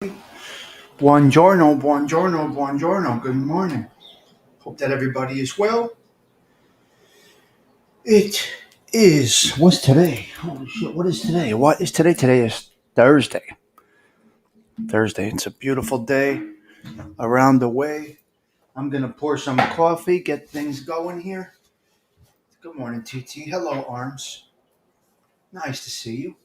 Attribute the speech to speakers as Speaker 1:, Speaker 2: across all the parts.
Speaker 1: Buongiorno, buongiorno, buongiorno. Good morning. Hope that everybody is well. It is. What's today? Holy shit, what is today? What is today? Today is Thursday. Thursday. It's a beautiful day around the way. I'm going to pour some coffee, get things going here. Good morning, TT. Hello, Arms. Nice to see you.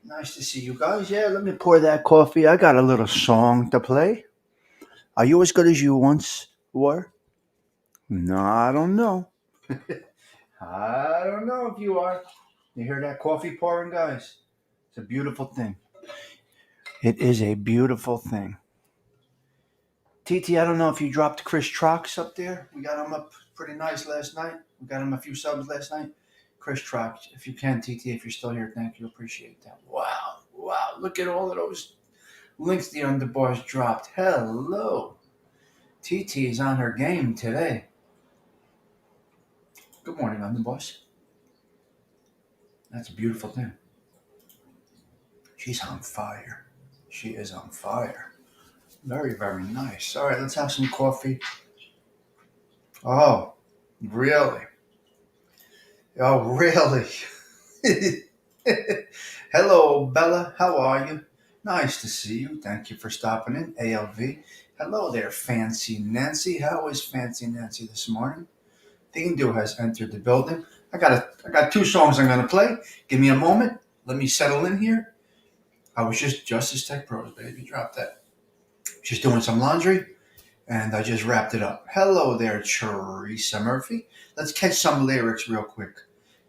Speaker 1: Nice to see you guys. Yeah, let me pour that coffee. I got a little song to play. Are you as good as you once were? No, I don't know. I don't know if you are. You hear that coffee pouring, guys? It's a beautiful thing. It is a beautiful thing. TT, I don't know if you dropped Chris Trox up there. We got him up pretty nice last night. We got him a few subs last night. Chris Trox, if you can, TT, if you're still here, thank you. Appreciate that. Wow. Wow. Look at all of those links the underbars dropped. Hello. TT is on her game today. Good morning, underbars. That's a beautiful thing. She's on fire. She is on fire. Very, very nice. All right, let's have some coffee. Oh, really? Oh, really? Hello, Bella. How are you? Nice to see you. Thank you for stopping in. ALV. Hello there, Fancy Nancy. How is Fancy Nancy this morning? Dindu has entered the building. I got two songs I'm gonna play. Give me a moment. Let me settle in here. I was just Justice Tech Pros, baby. Drop that. Just doing some laundry. And I just wrapped it up. Hello there, Teresa Murphy. Let's catch some lyrics real quick.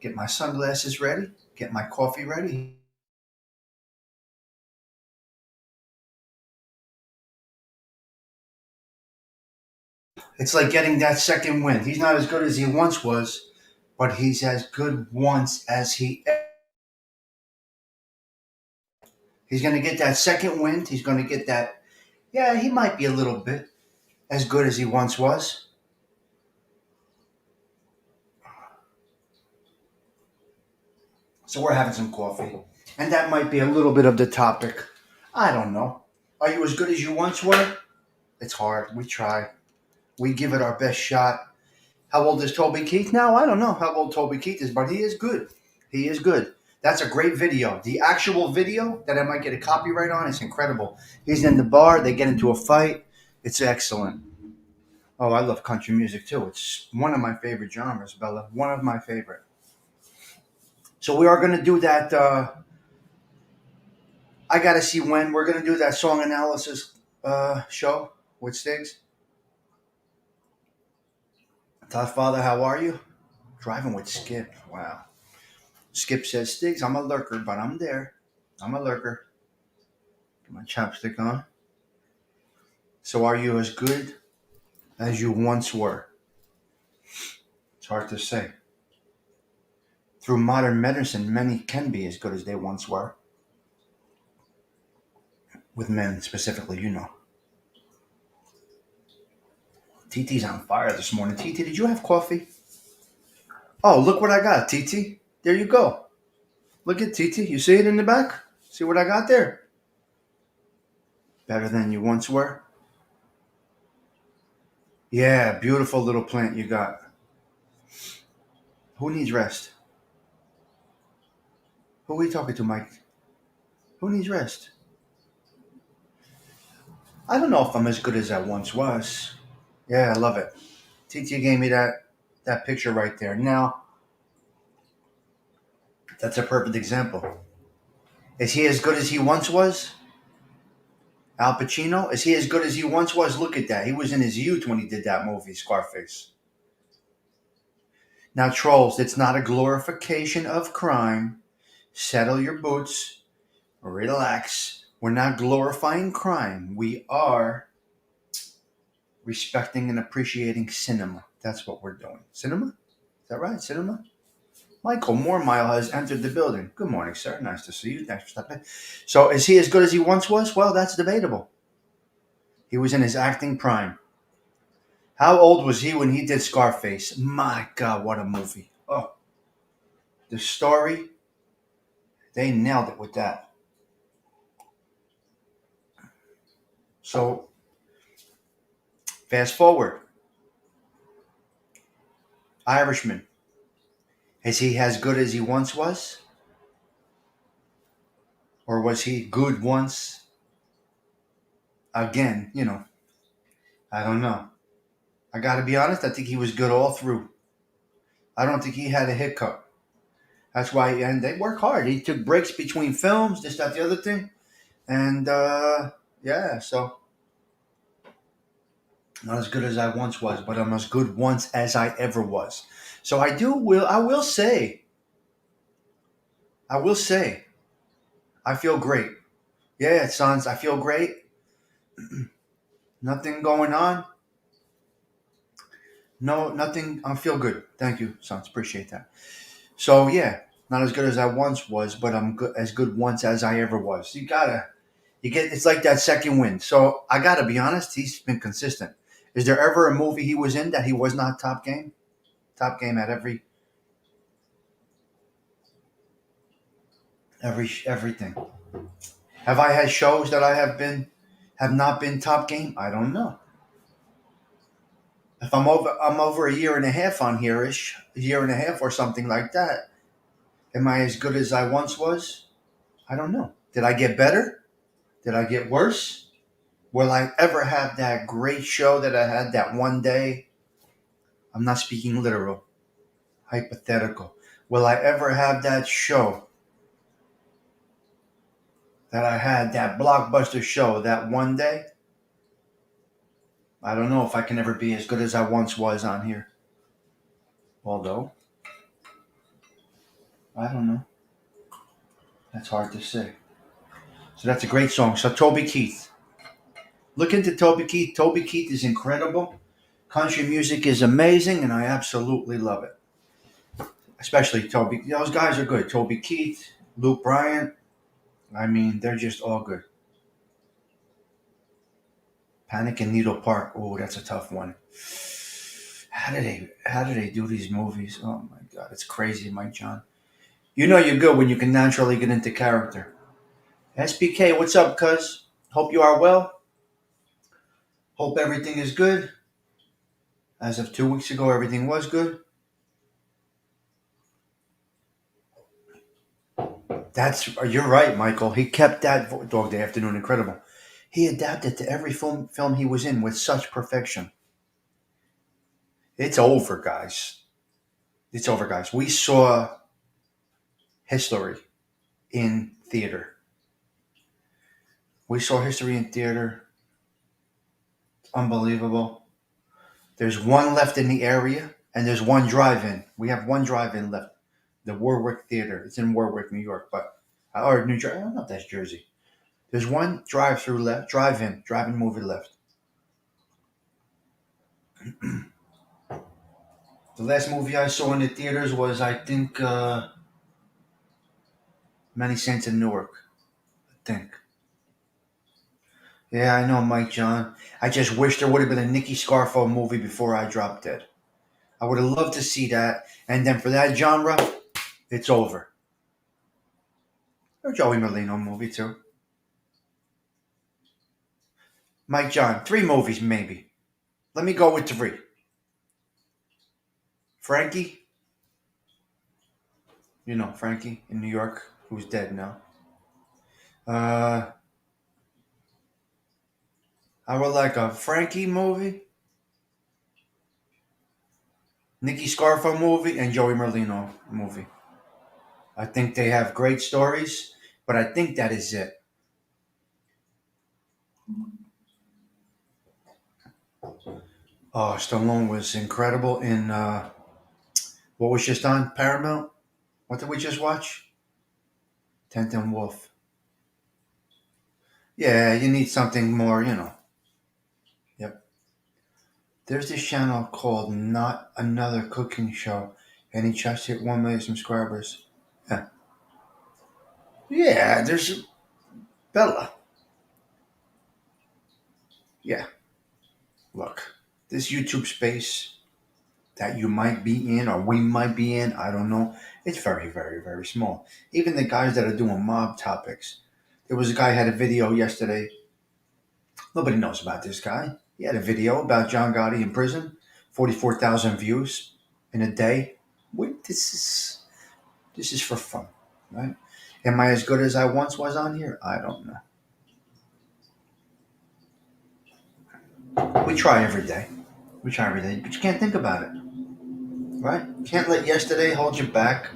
Speaker 1: Get my sunglasses ready. Get my coffee ready. It's like getting that second win. He's not as good as he once was, but he's as good once as he. He's going to get that second wind. He's going to get that. Yeah, he might be a little bit as good as he once was. So we're having some coffee. And that might be a little bit of the topic. I don't know. Are you as good as you once were? It's hard. We try. We give it our best shot. How old is Toby Keith now? I don't know how old Toby Keith is, but he is good. He is good. That's a great video. The actual video that I might get a copyright on is incredible. He's in the bar. They get into a fight. It's excellent. Oh, I love country music too. It's one of my favorite genres, Bella. One of my favorite. So we are going to do that. I got to see when we're going to do that song analysis show with Stigs. Todd Father, how are you? Driving with Skip. Wow. Skip says, Stigs, I'm a lurker, but I'm there. I'm a lurker. Get my chapstick on. So are you as good as you once were? It's hard to say. Through modern medicine, many can be as good as they once were. With men specifically, you know. TT's on fire this morning. TT, did you have coffee? Oh, look what I got, TT. There you go. Look at TT. You see it in the back? See what I got there? Better than you once were? Yeah, beautiful little plant you got. Who needs rest? Who are we talking to, Mike? Who needs rest? I don't know if I'm as good as I once was. Yeah, I love it. TT gave me that picture right there. Now, that's a perfect example. Is he as good as he once was? Al Pacino? Is he as good as he once was? Look at that. He was in his youth when he did that movie, Scarface. Now, trolls, it's not a glorification of crime. Settle your boots. Relax. We're not glorifying crime. We are respecting and appreciating cinema. That's what we're doing. Cinema? Is that right? Cinema? Michael Mormile has entered the building. Good morning, sir. Nice to see you. Thanks for stopping in. So, is he as good as he once was? Well, that's debatable. He was in his acting prime. How old was he when he did Scarface? My God, what a movie. Oh, the story, they nailed it with that. So fast forward, Irishman. Is he as good as he once was? Or was he good once again? I don't know. I got to be honest, I think he was good all through. I don't think he had a hiccup. That's why, and they work hard. He took breaks between films, this, that, the other thing. And yeah, so not as good as I once was, but I'm as good once as I ever was. So I will say, I feel great. Yeah, sons, I feel great. Nothing going on. No, nothing. I feel good. Thank you, sons. Appreciate that. So yeah, not as good as I once was, but I'm good as good once as I ever was. You get. It's like that second win. So I gotta be honest. He's been consistent. Is there ever a movie he was in that he was not top game? Top game at everything. Have I had shows that have not been top game? I don't know. If I'm over a year and a half on here-ish, a year and a half or something like that. Am I as good as I once was? I don't know. Did I get better? Did I get worse? Will I ever have that great show that I had that one day? I'm not speaking literal, hypothetical. Will I ever have that show that I had, that blockbuster show that one day? I don't know if I can ever be as good as I once was on here. Although, I don't know. That's hard to say. So that's a great song. So Toby Keith. Look into Toby Keith. Toby Keith is incredible. Country music is amazing, and I absolutely love it. Especially Toby. Those guys are good. Toby Keith, Luke Bryan. I mean, they're just all good. Panic in Needle Park. Oh, that's a tough one. How do they do these movies? Oh my God, it's crazy, Mike John. You know you're good when you can naturally get into character. SBK, what's up, cuz? Hope you are well. Hope everything is good. As of 2 weeks ago, everything was good. You're right, Michael. He kept that Dog Day Afternoon incredible. He adapted to every film he was in with such perfection. It's over, guys. It's over, guys. We saw history in theater. We saw history in theater. Unbelievable. There's one left in the area, and there's one drive-in. We have one drive-in left. The Warwick Theater. It's in Warwick, New York, but or New Jersey. I don't know if that's Jersey. There's one drive-through left, drive-in movie left. The last movie I saw in the theaters was, I think, Many Saints in Newark. I think. Yeah, I know, Mike John. I just wish there would have been a Nicky Scarfo movie before I dropped dead. I would have loved to see that. And then for that genre, it's over. Or Joey Merlino movie too. Mike John, 3 movies maybe. Let me go with 3. Frankie, Frankie in New York, who's dead now. Uh, I would like a Frankie movie, Nicky Scarfo movie, and Joey Merlino movie. I think they have great stories, but I think that is it. Oh, Stallone was incredible in what was just on Paramount. What did we just watch? Tent and Wolf. Yeah, you need something more. Yep. There's this channel called Not Another Cooking Show, and he just hit 1 million subscribers. Yeah, yeah. There's Bella. Yeah. Look, this YouTube space that you might be in or we might be in, I don't know. It's very, very, very small. Even the guys that are doing mob topics. There was a guy who had a video yesterday. Nobody knows about this guy. He had a video about John Gotti in prison, 44,000 views in a day. This is for fun, right? Am I as good as I once was on here? I don't know. We try every day. We try every day, but you can't think about it, right? You can't let yesterday hold you back.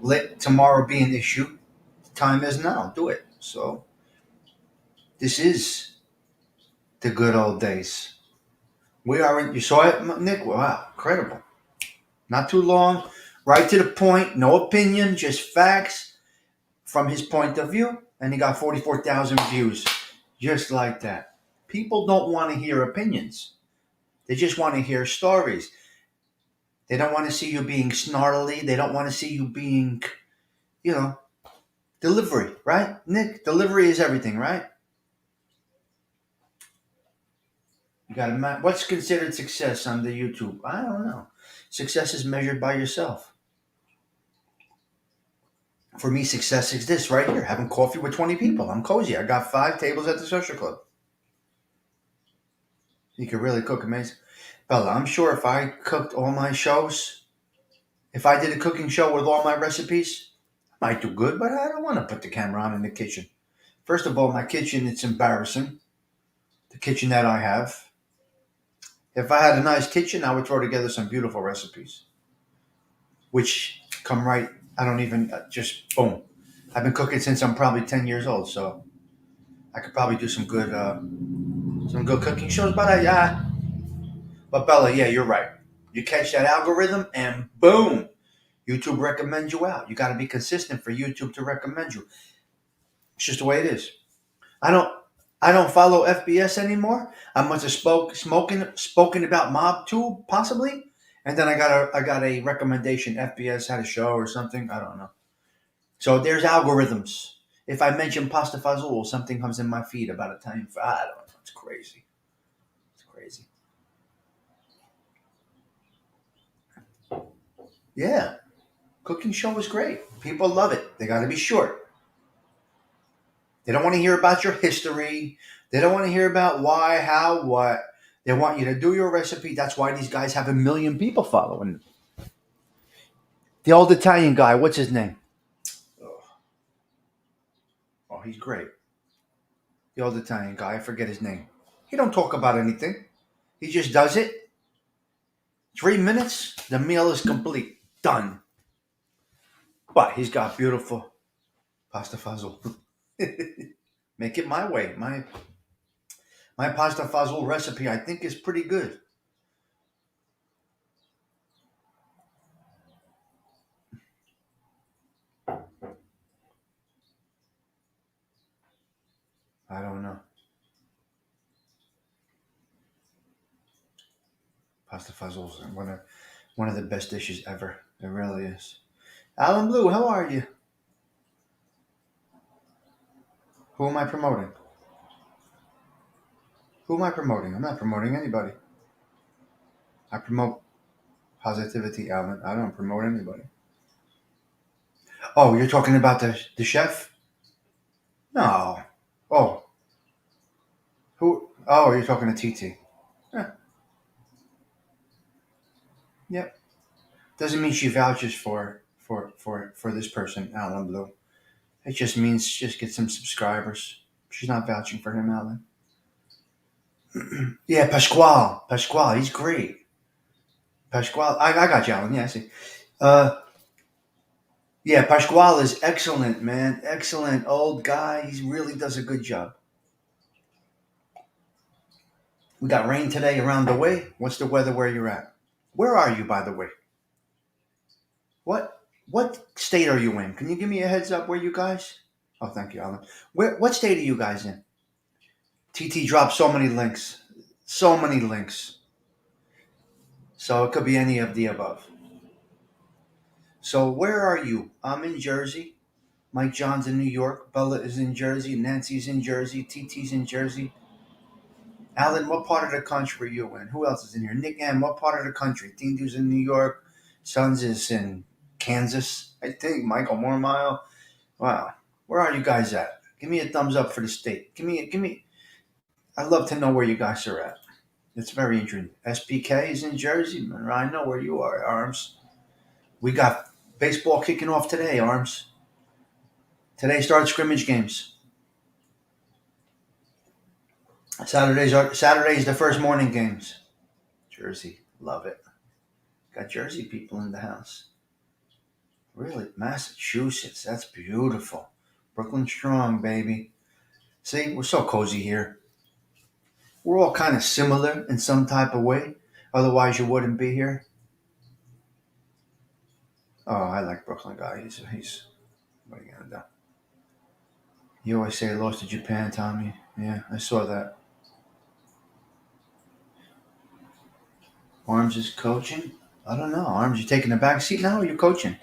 Speaker 1: Let tomorrow be an issue. The time is now. Do it. So this is the good old days. We are in. You saw it, Nick. Wow, incredible. Not too long. Right to the point. No opinion, just facts from his point of view. And he got 44,000 views, just like that. People don't want to hear opinions. They just want to hear stories. They don't want to see you being snarly. They don't want to see you being, you know, delivery, right? Nick, delivery is everything, right? You got to what's considered success on the YouTube? I don't know. Success is measured by yourself. For me, success is this right here: having coffee with 20 people. I'm cozy. I got 5 tables at the social club. You can really cook amazing. Bella, I'm sure if I cooked all my shows, if I did a cooking show with all my recipes, I might do good, but I don't want to put the camera on in the kitchen. First of all, my kitchen, it's embarrassing. The kitchen that I have. If I had a nice kitchen, I would throw together some beautiful recipes, which come right. I don't even just boom. I've been cooking since I'm probably 10 years old, so I could probably do some good cooking shows. But Bella, yeah, you're right. You catch that algorithm, and boom, YouTube recommends you out. You got to be consistent for YouTube to recommend you. It's just the way it is. I don't I don't follow FBS anymore. I must have spoken about Mob 2 possibly, and then I got a recommendation. FBS had a show or something. I don't know. So there's algorithms. If I mention Pasta Fazool, something comes in my feed about Italian food. I don't know. It's crazy. It's crazy. Yeah, cooking show is great. People love it. They got to be short. They don't want to hear about your history. They don't want to hear about why, how, what. They want you to do your recipe. That's why these guys have 1 million people following. The old Italian guy, what's his name? Oh, he's great. The old Italian guy, I forget his name. He don't talk about anything. He just does it. 3 minutes, the meal is complete. Done. But he's got beautiful pasta fazool. Make it my way. My pasta fazool recipe, I think, is pretty good. I don't know. Pasta fazool is one of the best dishes ever. It really is. Alan Blue, how are you? Who am I promoting? Who am I promoting? I'm not promoting anybody. I promote positivity, Alan. I don't promote anybody. Oh, you're talking about the chef? No. Oh, who? Oh, you're talking to TT. Yeah. Yep. Doesn't mean she vouches for this person, Alan Blue. It just means just get some subscribers. She's not vouching for him, Alan. Yeah, Pasquale. Pasquale, he's great. Pasquale, I got you, Alan. Yeah, I see. Uh, yeah, Pasquale is excellent, man. Excellent old guy. He really does a good job. We got rain today around the way. What's the weather where you're at? Where are you, by the way? What state are you in? Can you give me a heads up where you guys? Oh, thank you, Alan. What state are you guys in? TT dropped so many links. So many links. So it could be any of the above. So where are you? I'm in Jersey. Mike John's in New York. Bella is in Jersey. Nancy's in Jersey. TT's in Jersey. Alan, what part of the country are you in? Who else is in here? Nick M, what part of the country? Tindu's in New York. Sons is in Kansas, I think. Michael Mormile. Wow. Where are you guys at? Give me a thumbs up for the state. Give me I'd love to know where you guys are at. It's very interesting. SPK is in Jersey, man. I know where you are, Arms. We got baseball kicking off today, Arms. Today starts scrimmage games. Saturday's the first morning games. Jersey, love it. Got Jersey people in the house. Really, Massachusetts, that's beautiful. Brooklyn strong, baby. See, we're so cozy here. We're all kind of similar in some type of way. Otherwise, you wouldn't be here. Oh, I like Brooklyn guy. He's what are you gonna do? You always say lost to Japan, Tommy. Yeah, I saw that. Arms is coaching. I don't know. Arms, you taking the back seat now, or you coaching?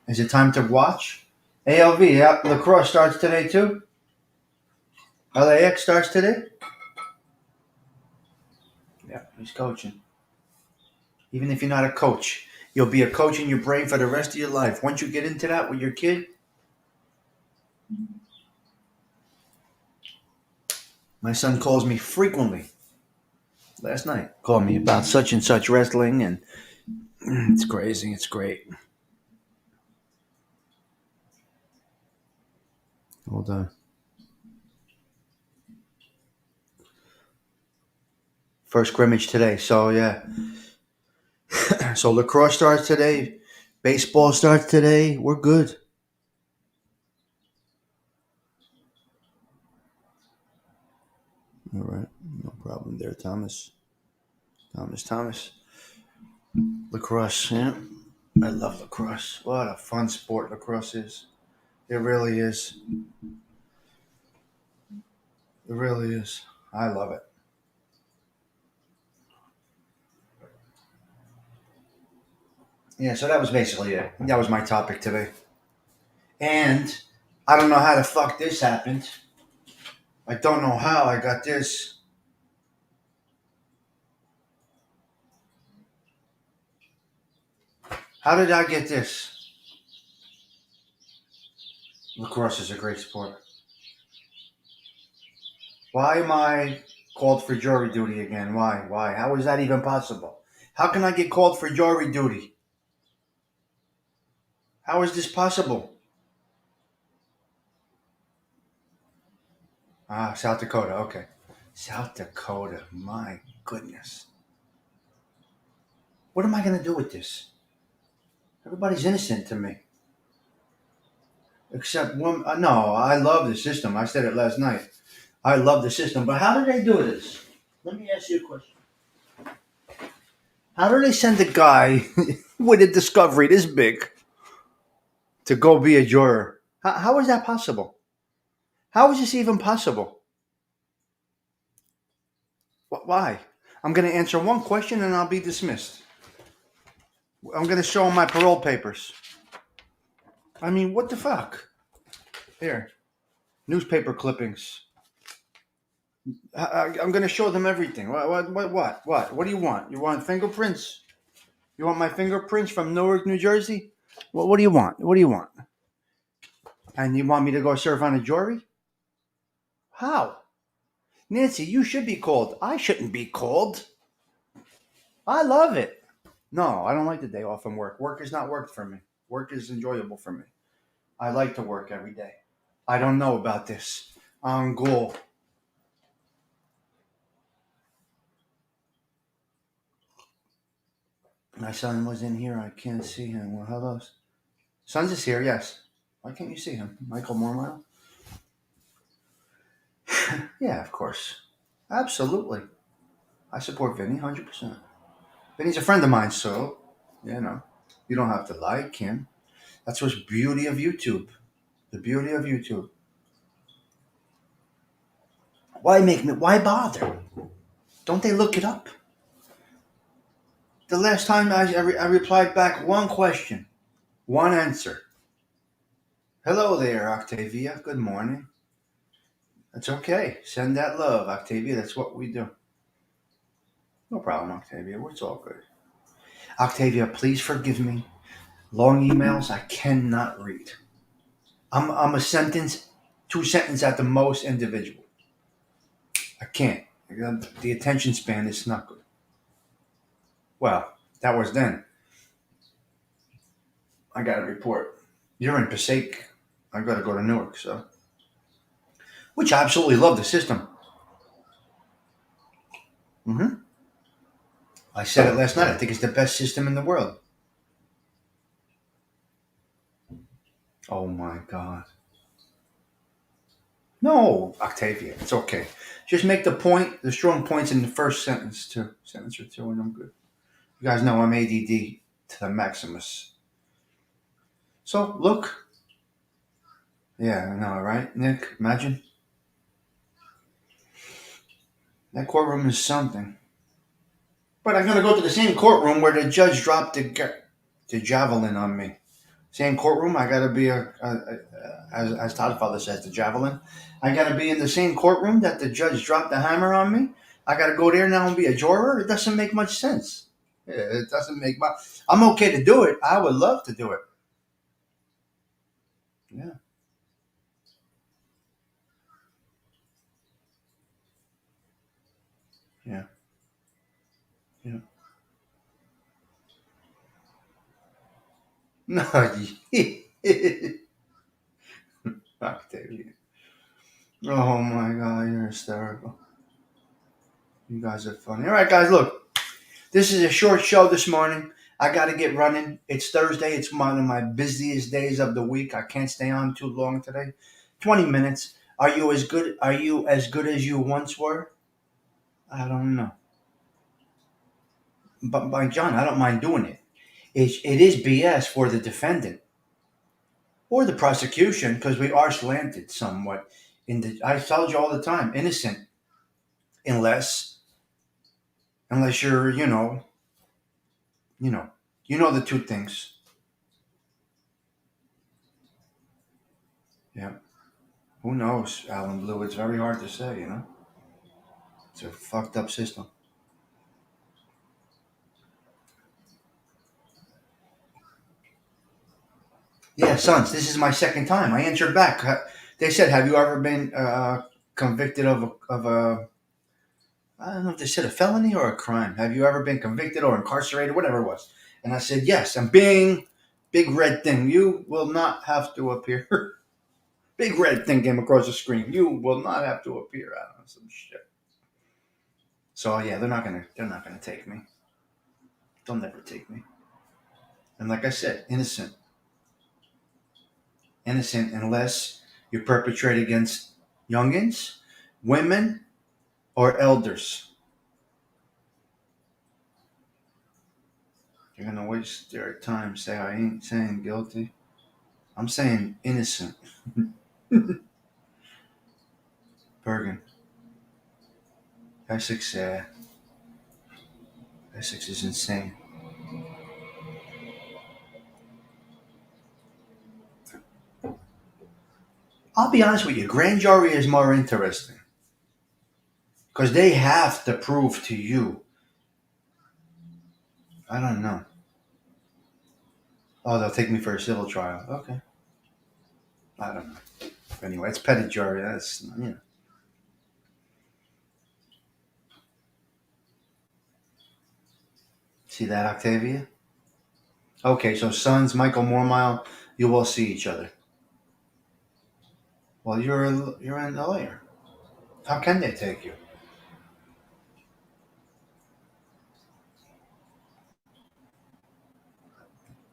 Speaker 1: Is it time to watch? ALV, yeah, lacrosse starts today too. LAX starts today. Yeah, he's coaching. Even if you're not a coach, you'll be a coach in your brain for the rest of your life. Once you get into that with your kid, my son calls me frequently. Last night, called me about such and such wrestling, and it's crazy. It's great. Hold on. First scrimmage today. So, yeah. So, lacrosse starts today. Baseball starts today. We're good. All right. No problem there, Thomas. Thomas. Lacrosse, yeah. I love lacrosse. What a fun sport lacrosse is. It really is. It really is. I love it. Yeah, so that was basically it. That was my topic today. And I don't know how the fuck this happened. I don't know how I got this. How did I get this? Lacrosse is a great sport. Why am I called for jury duty again? Why? How is that even possible? How can I get called for jury duty? How is this possible? Ah, South Dakota. Okay. South Dakota. My goodness. What am I going to do with this? Everybody's innocent to me. Except one. No, I love the system. I said it last night. I love the system. But how do they do this? Let me ask you a question. How do they send a guy with a discovery this big to go be a juror? How is that possible? How is this even possible? Why? I'm going to answer one question and I'll be dismissed. I'm going to show him my parole papers. I mean, what the fuck? Here, newspaper clippings. I'm going to show them everything. What? What do you want? You want fingerprints? You want my fingerprints from Newark, New Jersey? What do you want? What do you want? And you want me to go serve on a jury? How? Nancy, you should be called. I shouldn't be called. I love it. No, I don't like the day off from work. Work is not work for me. Work is enjoyable for me. I like to work every day. I don't know about this. On goal. My son was in here. I can't see him. Well, hello. Son's is here, yes. Why can't you see him? Michael Mormile? Yeah, of course. Absolutely. I support Vinny 100%. Vinny's a friend of mine, so, you don't have to like him. That's what's beauty of YouTube. The beauty of YouTube. Why bother? Don't they look it up? The last time I replied back one question, one answer. Hello there, Octavia. Good morning. That's okay. Send that love, Octavia. That's what we do. No problem, Octavia. It's all good. Octavia, please forgive me. Long emails I cannot read. I'm a sentence, 2 sentences at the most individual. I can't. The attention span is not good. Well, that was then. I got a report. You're in Passaic. I got to go to Newark, so. Which I absolutely love the system. Hmm. I said it last night. I think it's the best system in the world. Oh my God. No, Octavia. It's okay. Just make the strong points in the first sentence or two, and I'm good. You guys know I'm ADD to the maximus. So, look. Yeah, I know, right? Nick, imagine. That courtroom is something. But I'm going to go to the same courtroom where the judge dropped the javelin on me. Same courtroom. I got to be as Todd Father says, the javelin. I got to be in the same courtroom that the judge dropped the hammer on me. I got to go there now and be a juror. It doesn't make much sense. Yeah, it doesn't make much. I'm okay to do it. I would love to do it. Yeah, yeah, yeah. No, Octavia. Oh my God, you're hysterical. You guys are funny. All right, guys, look. This is a short show this morning. I got to get running. It's Thursday. It's one of my busiest days of the week. I can't stay on too long today. 20 minutes. Are you as good? Are you as good as you once were? I don't know. But by John, I don't mind doing it. It is BS for the defendant or the prosecution because we are slanted somewhat. I told you all the time, innocent unless you're you know the two things. Yeah. Who knows, Alan Blue? It's very hard to say. It's a fucked up system. Yeah, Sons, this is my second time. I answered back. They said, have you ever been convicted of a, I don't know if they said a felony or a crime. Have you ever been convicted or incarcerated, whatever it was? And I said, yes. And bing, big red thing. You will not have to appear. Big red thing came across the screen. You will not have to appear. I don't know, some shit. So yeah, they're not gonna take me. They'll never take me. And like I said, innocent unless you perpetrate against youngins, women, or elders. You're gonna waste their time. Say I ain't saying guilty. I'm saying innocent. Bergen, Essex, Essex is insane. I'll be honest with you. Grand jury is more interesting because they have to prove to you. I don't know. Oh, they'll take me for a civil trial. Okay. I don't know. Anyway, it's petty jury. That's. See that, Octavia? Okay, so Sons, Michael Mormile, you will see each other. Well, you're a lawyer. How can they take you?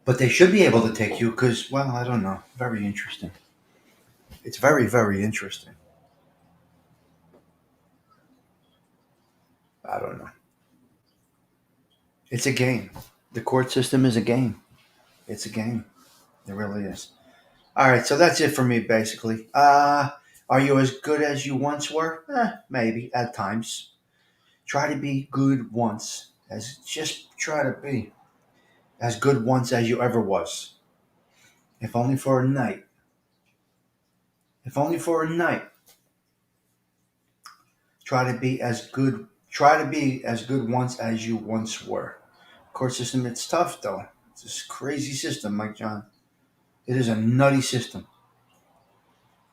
Speaker 1: But they should be able to take you because, well, I don't know. Very interesting. It's very, very interesting. I don't know. It's a game. The court system is a game. It's a game. It really is. All right, so that's it for me, basically. Are you as good as you once were? Maybe at times. Try to be good once. Just try to be as good once as you ever was. If only for a night. If only for a night. Try to be as good. Try to be as good once as you once were. Court system, it's tough though. It's this crazy system, Mike John. It is a nutty system,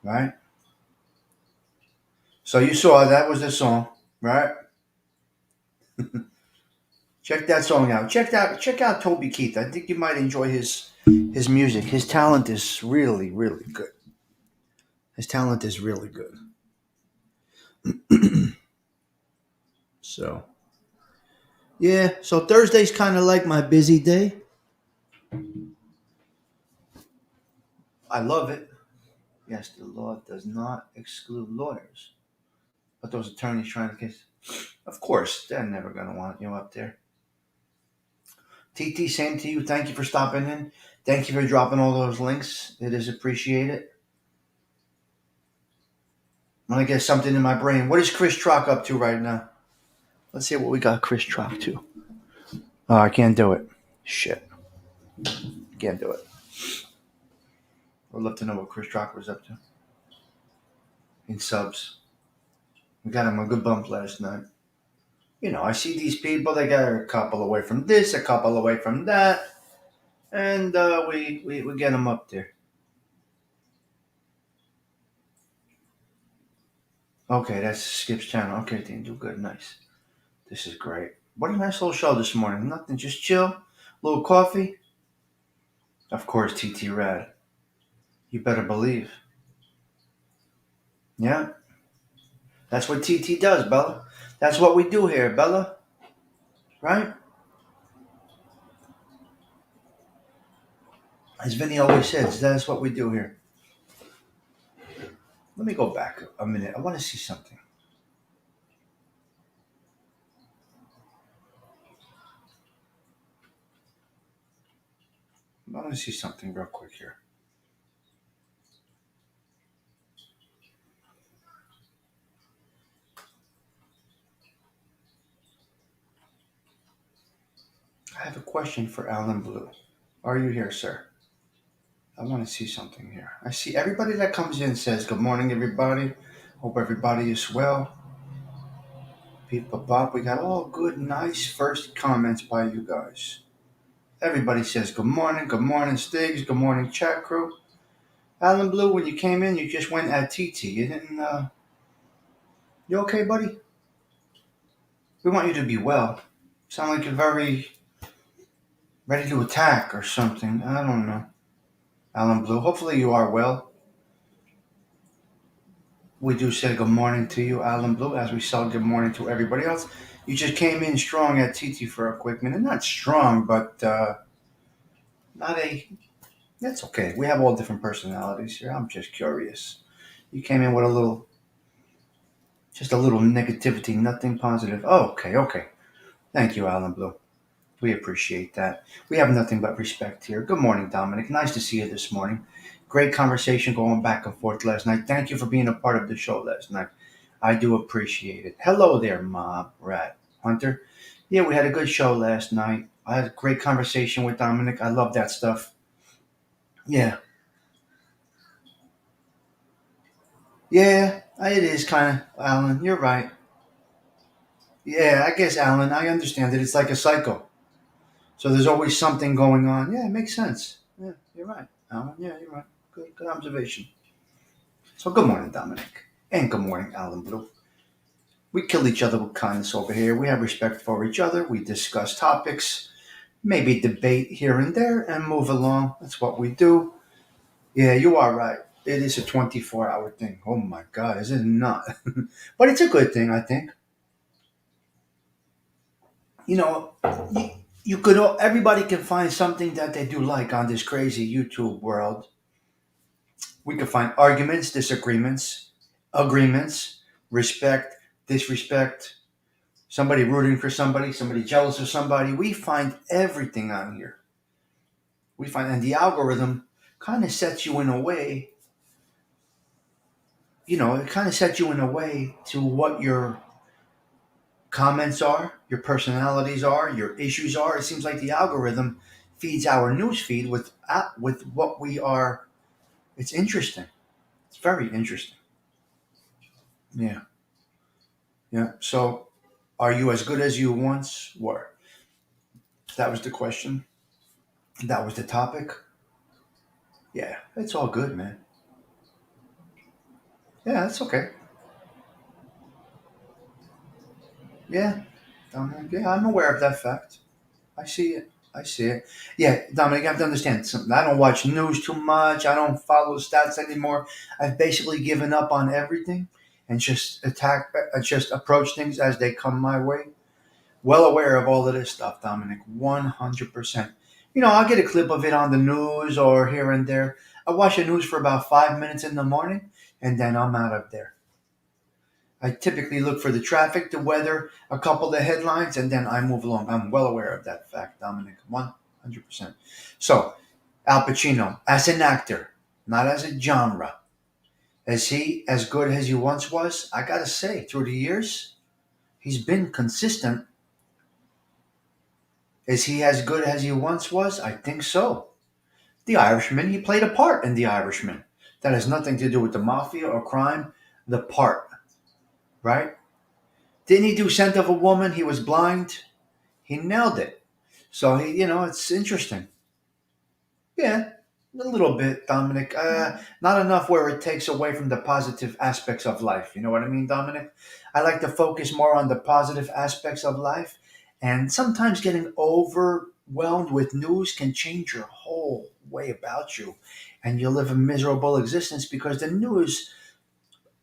Speaker 1: right? So you saw that was the song, right? Check that song out. Check out Toby Keith. I think you might enjoy his music. His talent is really, really good. His talent is really good. So yeah, so Thursday's kind of like my busy day. I love it. Yes, the law does not exclude lawyers, but those attorneys trying to case, of course, they're never gonna want you up there. TT, same to you. Thank you for stopping in. Thank you for dropping all those links. It is appreciated. I'm gonna get something in my brain. What is Chris Trock up to right now? Let's see what we got Chris Trock to. Oh, I can't do it. Shit. Can't do it. I'd love to know what Chris Trock was up to. In subs. We got him a good bump last night. You know, I see these people, they got a couple away from this, a couple away from that, and we get them up there. Okay, that's Skip's channel. Okay, they do good. Nice. This is great. What a nice little show this morning. Nothing, just chill. Little coffee. Of course, TT Rad. You better believe. Yeah, that's what TT does, Bella. That's what we do here, Bella. Right? As Vinny always says, that's what we do here. Let me go back a minute. I want to see something. I want to see something real quick here. I have a question for Alan Blue. Are you here, sir? I want to see something here. I see everybody that comes in says, good morning, everybody. Hope everybody is well. People Bob, we got all good, nice first comments by you guys. Everybody says, good morning, Stigs, good morning, chat crew. Alan Blue, when you came in, you just went at TT. You didn't, you okay, buddy? We want you to be well. Sound like you're very ready to attack or something. I don't know. Alan Blue, hopefully you are well. We do say good morning to you, Alan Blue, as we saw good morning to everybody else. You just came in strong at TT for a quick minute. Not strong, but not a. That's okay. We have all different personalities here. I'm just curious. You came in with just a little negativity, nothing positive. Oh, okay. Thank you, Alan Blue. We appreciate that. We have nothing but respect here. Good morning, Dominic. Nice to see you this morning. Great conversation going back and forth last night. Thank you for being a part of the show last night. I do appreciate it. Hello there, Mob Rat Hunter. Yeah, we had a good show last night. I had a great conversation with Dominic. I love that stuff. Yeah. Yeah, it is kind of, Alan. You're right. Yeah, I guess, Alan, I understand it. It's like a cycle. So there's always something going on. Yeah, it makes sense. Yeah, you're right, Alan. Yeah, you're right. Good observation. So good morning, Dominic. And good morning, Alan Blue. We kill each other with kindness over here. We have respect for each other. We discuss topics, maybe debate here and there, and move along. That's what we do. Yeah, you are right. It is a 24-hour thing. Oh my God, is it not? But it's a good thing, I think. You know, you could, everybody can find something that they do like on this crazy YouTube world. We can find arguments, disagreements, agreements, respect, disrespect, somebody rooting for somebody jealous of somebody. We find everything on here. And the algorithm kind of sets you in a way, it kind of sets you in a way to what your comments are, your personalities are, your issues are. It seems like the algorithm feeds our news feed with what we are. It's interesting. It's very interesting. Yeah. Yeah. So, are you as good as you once were? That was the question. That was the topic. Yeah, it's all good, man. Yeah, that's okay. Yeah, Dominic. Yeah, I'm aware of that fact. I see it. I see it. Yeah, Dominic, you have to understand something. I don't watch news too much. I don't follow stats anymore. I've basically given up on everything and just approach things as they come my way. Well aware of all of this stuff, Dominic. 100%. I'll get a clip of it on the news or here and there. I watch the news for about 5 minutes in the morning and then I'm out of there. I typically look for the traffic, the weather, a couple of the headlines, and then I move along. I'm well aware of that fact, Dominic. 100%. So, Al Pacino, as an actor, not as a genre, is he as good as he once was? I gotta say, through the years, he's been consistent. Is he as good as he once was? I think so. The Irishman, he played a part in The Irishman. That has nothing to do with the mafia or crime, the part, right? Didn't he do Scent of a Woman? He was blind. He nailed it. So it's interesting. Yeah, a little bit, Dominic. Not enough where it takes away from the positive aspects of life. You know what I mean, Dominic? I like to focus more on the positive aspects of life, and sometimes getting overwhelmed with news can change your whole way about you, and you live a miserable existence because the news,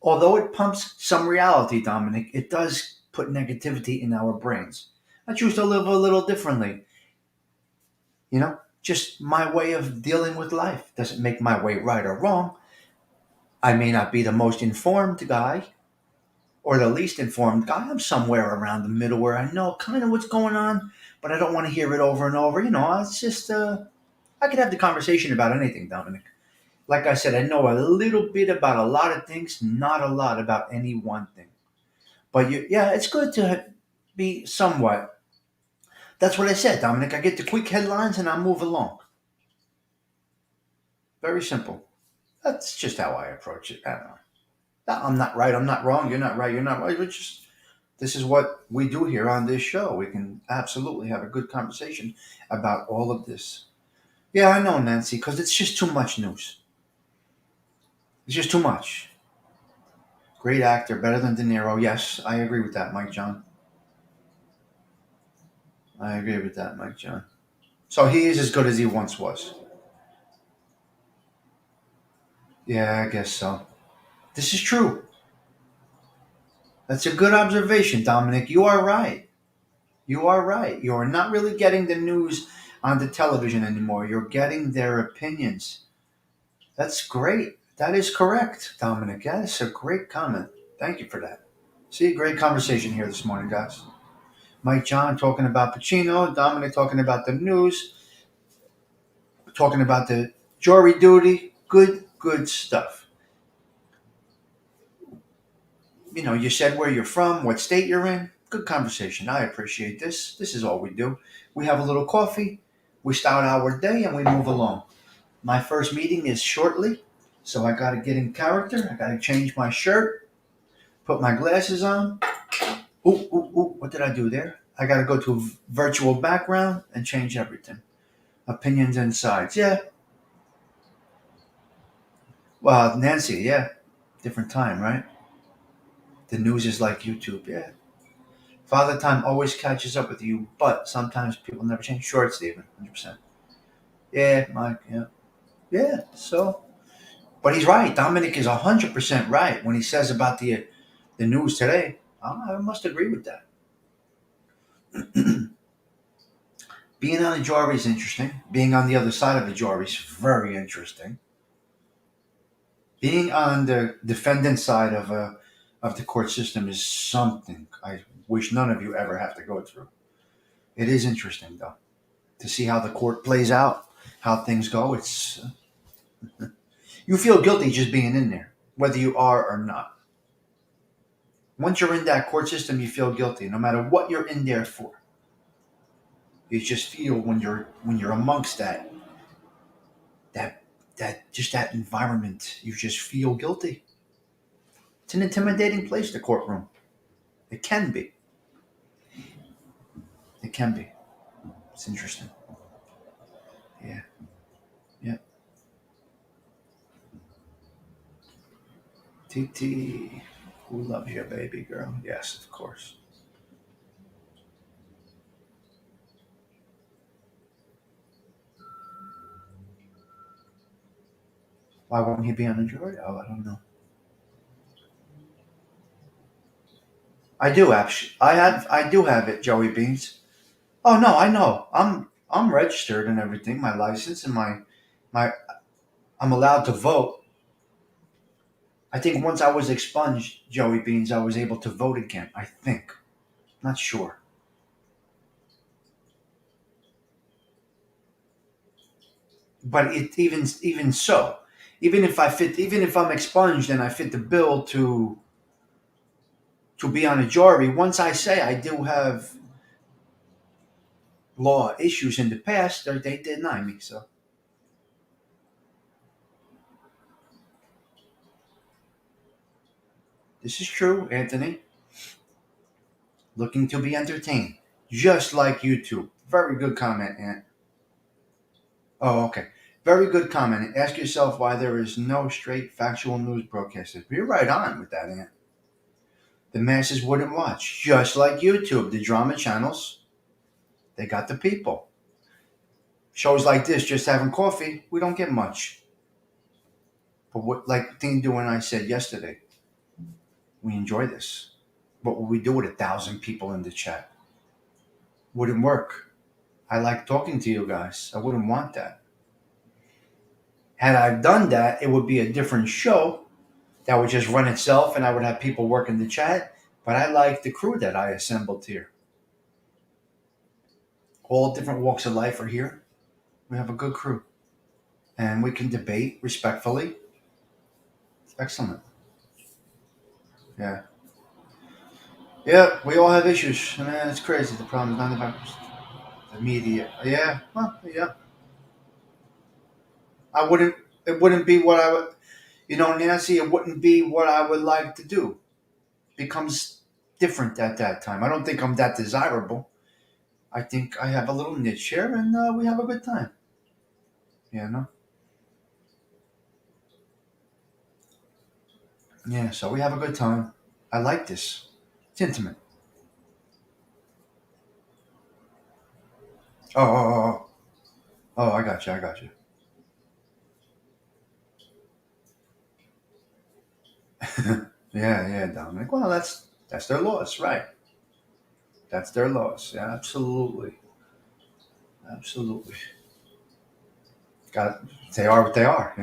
Speaker 1: although it pumps some reality, Dominic, it does put negativity in our brains. I choose to live a little differently. Just my way of dealing with life doesn't make my way right or wrong. I may not be the most informed guy or the least informed guy. I'm somewhere around the middle where I know kind of what's going on, but I don't want to hear it over and over. It's just I could have the conversation about anything, Dominic. Like I said, I know a little bit about a lot of things, not a lot about any one thing. But yeah, it's good to be somewhat. That's what I said, Dominic. I get the quick headlines and I move along. Very simple. That's just how I approach it. I don't know. I'm not right. I'm not wrong. You're not right. You're not right. This is what we do here on this show. We can absolutely have a good conversation about all of this. Yeah, I know, Nancy, because it's just too much news. It's just too much. Great actor, better than De Niro. Yes, I agree with that, Mike John. I agree with that, Mike John. So he is as good as he once was. Yeah, I guess so. This is true. That's a good observation, Dominic. You are right. You are right. You're not really getting the news on the television anymore. You're getting their opinions. That's great. That is correct, Dominic. Yeah, that's a great comment. Thank you for that. See, great conversation here this morning, guys. Mike John talking about Pacino, Dominic talking about the news, talking about the jury duty. Good, good stuff. You said where you're from, what state you're in. Good conversation. I appreciate this. This is all we do. We have a little coffee, we start our day, and we move along. My first meeting is shortly, so I got to get in character. I got to change my shirt, put my glasses on. Ooh, ooh, ooh, what did I do there? I got to go to a virtual background and change everything. Opinions and sides. Yeah. Well, Nancy, yeah. Different time, right? The news is like YouTube. Yeah. Father Time always catches up with you, but sometimes people never change. Short, Stephen. 100%. Yeah, Mike. Yeah. Yeah. So, but he's right. Dominic is 100% right when he says about the news today. I must agree with that. Being on the jury is interesting. Being on the other side of the jury is very interesting. Being on the defendant side of the court system is something I wish none of you ever have to go through. It is interesting though to see how the court plays out, how things go. It's you feel guilty just being in there, whether you are or not. Once you're in that court system, you feel guilty, no matter what you're in there for. You just feel when you're amongst that that environment, you just feel guilty. It's an intimidating place, the courtroom. It can be. It can be. It's interesting. Yeah. Yeah. TT, who loves you, baby girl? Yes, of course. Why won't he be on the jury? Oh, I don't know. I do have it, Joey Beans. Oh no, I know. I'm registered and everything. My license and my I'm allowed to vote. I think once I was expunged, Joey Beans, I was able to vote again. I think. Not sure. But it even so, even if I'm expunged and I fit the bill to be on a jury, once I say I do have law issues in the past, they deny me. So this is true, Anthony. Looking to be entertained, just like YouTube. Very good comment, Ant. Oh, okay. Very good comment. Ask yourself why there is no straight factual news broadcasters. You're right on with that, Ant. The masses wouldn't watch, just like YouTube. The drama channels, they got the people. Shows like this, just having coffee, we don't get much. But what, like Dindu and I said yesterday, we enjoy this. What would we do with 1,000 people in the chat? Wouldn't work. I like talking to you guys. I wouldn't want that. Had I done that, it would be a different show that would just run itself and I would have people work in the chat. But I like the crew that I assembled here. All different walks of life are here. We have a good crew. And we can debate respectfully. It's excellent. Yeah. Yeah, we all have issues. Man, it's crazy. The problem is not about the media. Yeah, well, yeah. I wouldn't. It wouldn't be what I would. Nancy. It wouldn't be what I would like to do. Becomes different at that time. I don't think I'm that desirable. I think I have a little niche here, and we have a good time. You know. Yeah. So we have a good time. I like this. It's intimate. Oh, oh, oh, oh. I got you. I got you. Yeah, yeah, Dominic. Well, that's their loss, right? That's their loss. Yeah, absolutely, absolutely. Got they are what they are.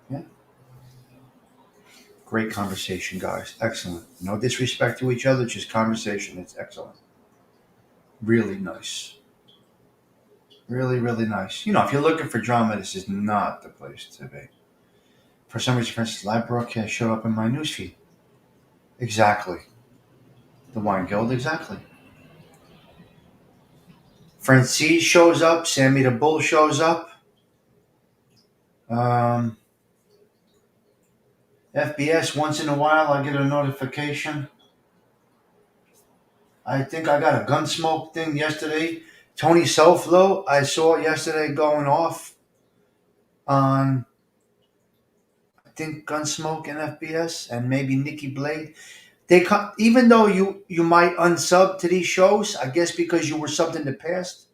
Speaker 1: Yeah. Great conversation, guys. Excellent. No disrespect to each other, just conversation. It's excellent. Really nice. Really, really nice. If you're looking for drama, this is not the place to be. For some reason, for instance, live broadcast showed up in my newsfeed. Exactly. The Wine Guild, exactly. Francis shows up. Sammy the Bull shows up. Um, FBS, once in a while, I get a notification. I think I got a Gunsmoke thing yesterday. Tony Soflo, I saw yesterday going off on, I think, Gunsmoke and FBS, and maybe Nikki Blade. Even though you might unsub to these shows, I guess because you were subbed in the past,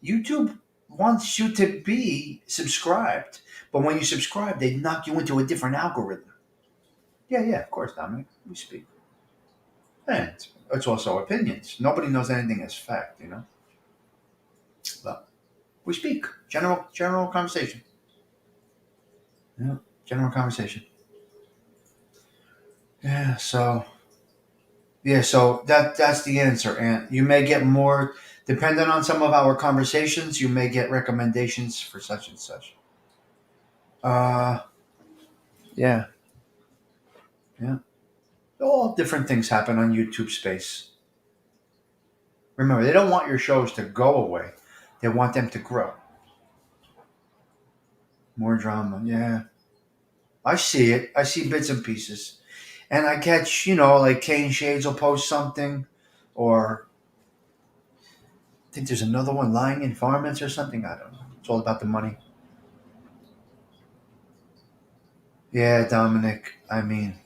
Speaker 1: YouTube wants you to be subscribed. But when you subscribe, they knock you into a different algorithm. Yeah, yeah, of course, Dominic. We speak. And it's also opinions. Nobody knows anything as fact. But we speak. General conversation. Yeah, general conversation. Yeah, so that's the answer. And you may get more, depending on some of our conversations, you may get recommendations for such and such. Uh, yeah, yeah. All different things happen on YouTube space. Remember, they don't want your shows to go away. They want them to grow. More drama. Yeah. I see it. I see bits and pieces. And I catch, like Kane Shades will post something, or I think there's another one, Lying Informants or something. I don't know. It's all about the money. Yeah, Dominic. I mean,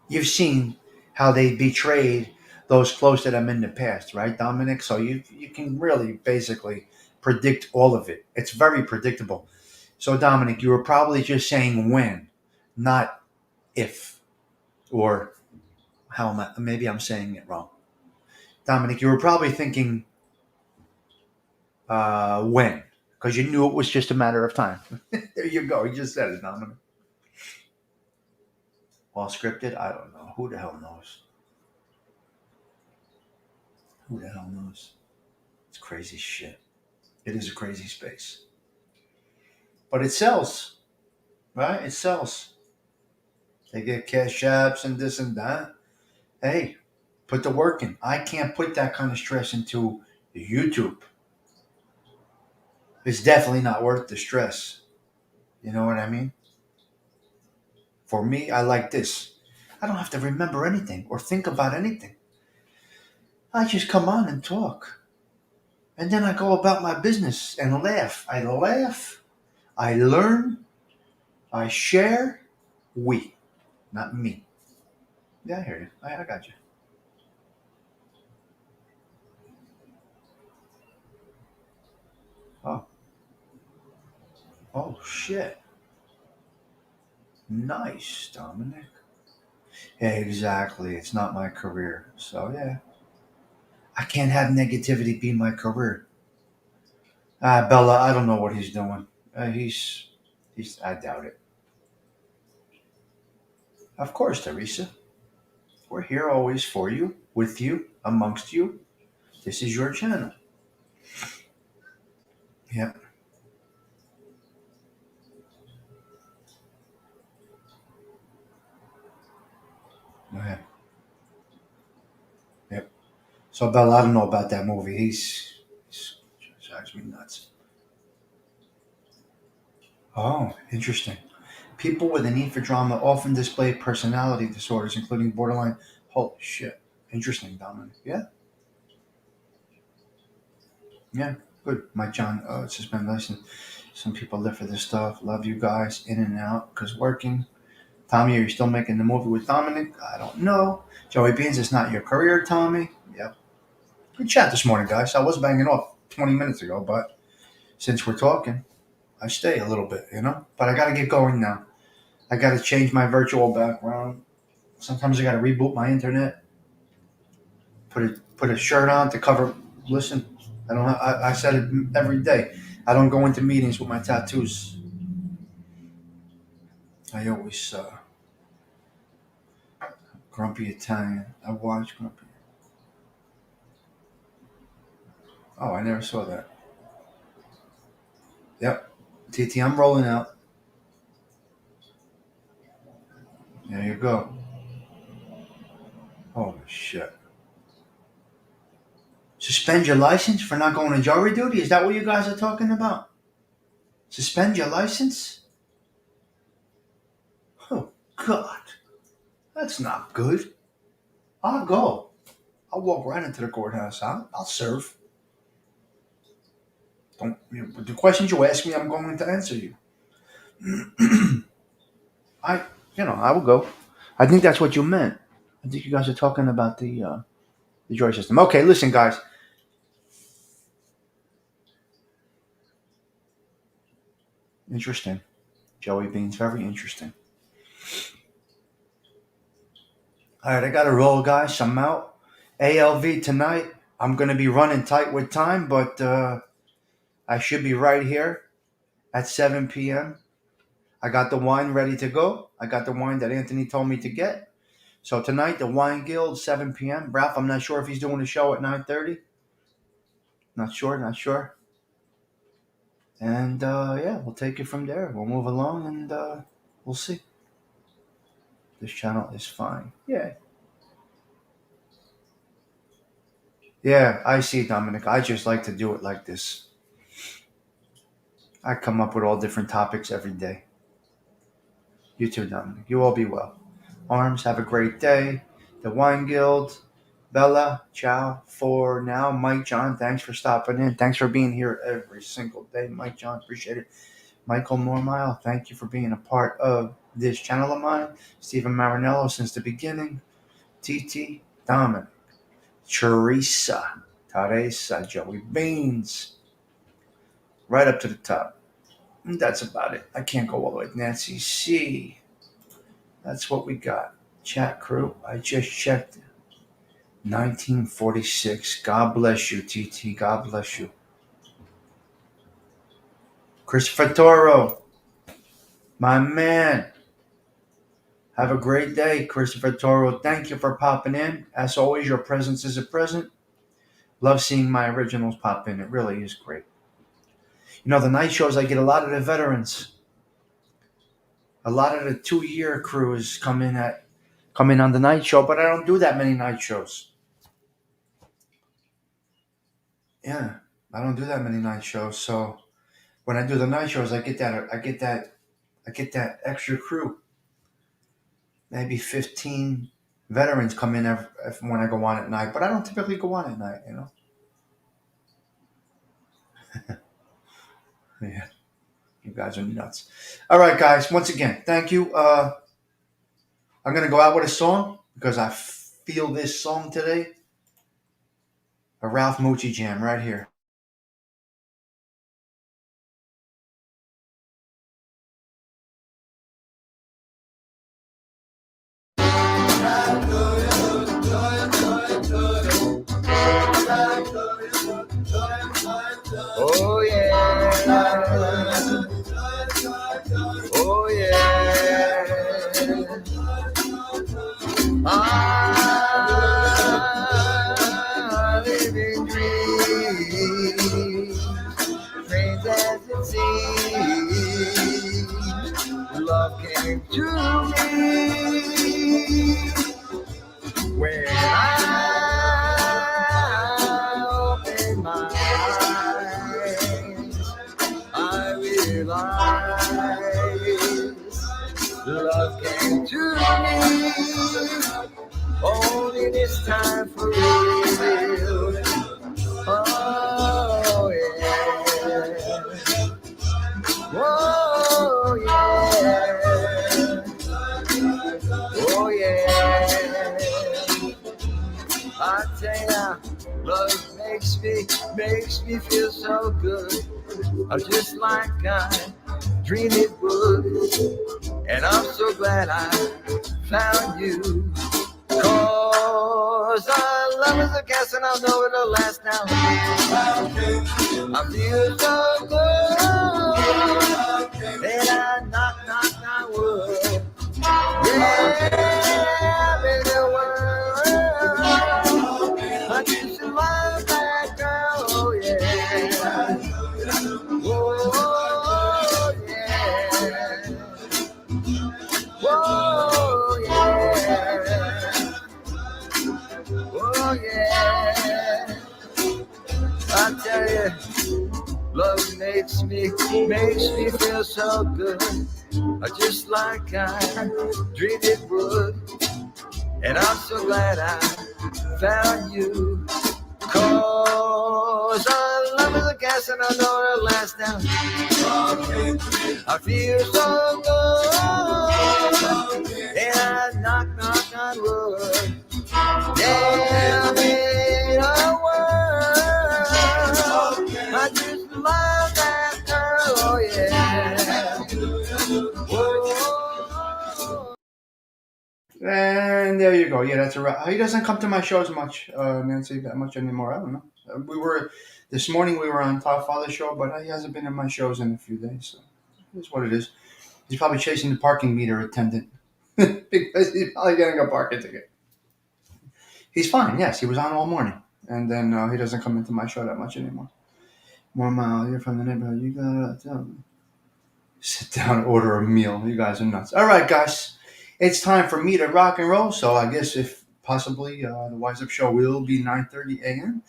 Speaker 1: you've seen how they betrayed those close to them in the past, right, Dominic? So you can really basically predict all of it. It's very predictable. So, Dominic, you were probably just saying when, not if, or how am I? Maybe I'm saying it wrong. Dominic, you were probably thinking when, because you knew it was just a matter of time. There you go. You just said it, Dominic. All scripted? I don't know. Who the hell knows? Who the hell knows? It's crazy shit. It is a crazy space. But it sells, right? It sells. They get cash apps and this and that. Hey, put the work in. I can't put that kind of stress into YouTube. It's definitely not worth the stress. You know what I mean? For me, I like this. I don't have to remember anything or think about anything. I just come on and talk. And then I go about my business and laugh. I laugh. I learn. I share. We, not me. Yeah, I hear you. I got you. Oh, oh shit. Nice, Dominic. Yeah, exactly. It's not my career. So, yeah. I can't have negativity be my career. Bella, I don't know what he's doing. I doubt it. Of course, Teresa. We're here always for you, with you, amongst you. This is your channel. Yep. Okay. Yep. So, Bella, I don't know about that movie. He's drives me nuts. Oh, interesting. People with a need for drama often display personality disorders, including borderline. Holy shit. Interesting, Dominic. Yeah. Yeah. Good. Mike John, suspend license. Some people live for this stuff. Love you guys. In and out because working. Tommy, are you still making the movie with Dominic? I don't know. Joey Beans, it's not your career, Tommy. Yep. Good chat this morning, guys. I was banging off 20 minutes ago, but since we're talking, I stay a little bit, you know? But I got to get going now. I got to change my virtual background. Sometimes I got to reboot my internet. Put a shirt on to cover. Listen, I don't. I said it every day. I don't go into meetings with my tattoos. I always grumpy Italian. I watch grumpy. Oh, I never saw that. Yep. TT, I'm rolling out. There you go. Holy shit. Suspend your license for not going to jury duty? Is that what you guys are talking about? Suspend your license? Oh, God. That's not good. I'll go. I'll walk right into the courthouse. I'll serve. Don't the questions you ask me, I'm going to answer you. I, I will go. I think that's what you meant. I think you guys are talking about the jury system. Okay, listen, guys. Interesting. Joey Beans, very interesting. All right, I got to roll, guys. I'm out. ALV tonight. I'm going to be running tight with time, but I should be right here at 7 p.m. I got the wine ready to go. I got the wine that Anthony told me to get. So tonight, the Wine Guild, 7 p.m. Ralph, I'm not sure if he's doing a show at 9:30. Not sure, not sure. And yeah, we'll take it from there. We'll move along and we'll see. This channel is fine. Yeah. Yeah, I see, Dominic. I just like to do it like this. I come up with all different topics every day. You too, Dominic. You all be well. Arms, have a great day. The Wine Guild, Bella, ciao for now. Mike John, thanks for stopping in. Thanks for being here every single day. Mike John, appreciate it. Michael Normile, thank you for being a part of this channel of mine. Stephen Marinello, since the beginning. TT, Dominic, Teresa, Joey Beans. right up to the top. And that's about it. I can't go all the way. Nancy C. That's what we got. Chat crew. I just checked. 1946. God bless you, TT. God bless you. Christopher Toro. My man. Have a great day, Christopher Toro. Thank you for popping in. As always, your presence is a present. Love seeing my originals pop in. It really is great. You know, the night shows, I get a lot of the veterans. A lot of the 2-year crews come in on the night show, but I don't do that many night shows. Yeah, I don't do that many night shows. So when I do the night shows, I get that extra crew. Maybe 15 veterans come in when I go on at night, but I don't typically go on at night. You know. Yeah, you guys are nuts. All right, guys. Once again, thank you. I'm gonna go out with a song because I feel this song today. A Ralph Mucci jam right here. Oh yeah. Oh yeah. Ah, living dreams, strange as it seems. Love came to me when I opened my eyes. I realized love came to me, only this time for real. Oh yeah, oh yeah, oh yeah. I tell ya, love makes me feel so good. Just like I dreamed it would. And I'm so glad I found you. 'Cause our love is a gas and I know it'll last now. I feel so good. And I knock wood. Yeah, in the world. I just love that girl, oh yeah. Oh yeah. Oh yeah. Oh yeah. I tell you, love makes me feel so good. Just like I dreamed it would. And I'm so glad I found you. 'Cause our love is a gas and I know it'll last now. I feel so good. And I knock on wood. Yeah, in a world. I just love that girl, oh yeah. Oh. And there you go. Yeah, that's a wrap. He doesn't come to my shows much, Nancy, that much anymore. I don't know. This morning we were on Top Father show, but he hasn't been in my shows in a few days. So it's what it is. He's probably chasing the parking meter attendant because he's probably getting a parking ticket. He's fine. Yes, he was on all morning, and then he doesn't come into my show that much anymore. 1 mile, you're from the neighborhood. You gotta tell him. Sit down, order a meal. You guys are nuts. All right, guys. It's time for me to rock and roll. So I guess if possibly the Wise Up Show will be 9:30 a.m.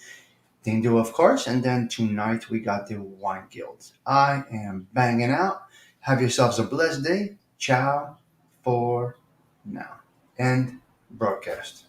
Speaker 1: Ding do, of course. And then tonight we got the Wine Guild. I am banging out. Have yourselves a blessed day. Ciao for now. End broadcast.